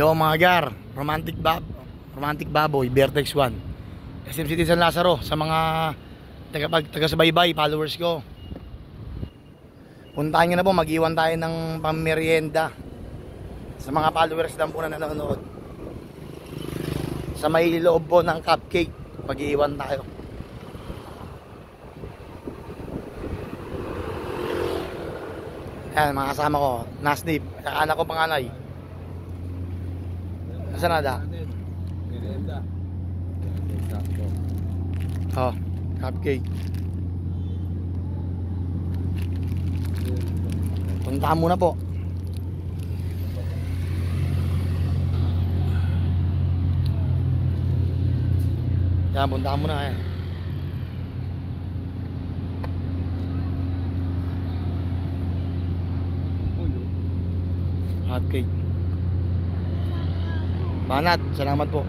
Yo mga gar, romantic baboy, Vertex 1, SM City San Lazaro. Sa mga taga-subaybay, followers ko, puntahan nyo na po, mag-iwan tayo ng pamerienda. Sa mga followers lang po na nanonood, sa may loob po ng cupcake, mag-iwan tayo. Ayan, mga kasama ko, Nasnib, anak ko panganay. Nasaan na da? Oh, cupcake. Puntahan muna po. Yan, puntahan muna. Ayan. Cupcake. Banat, salamat po.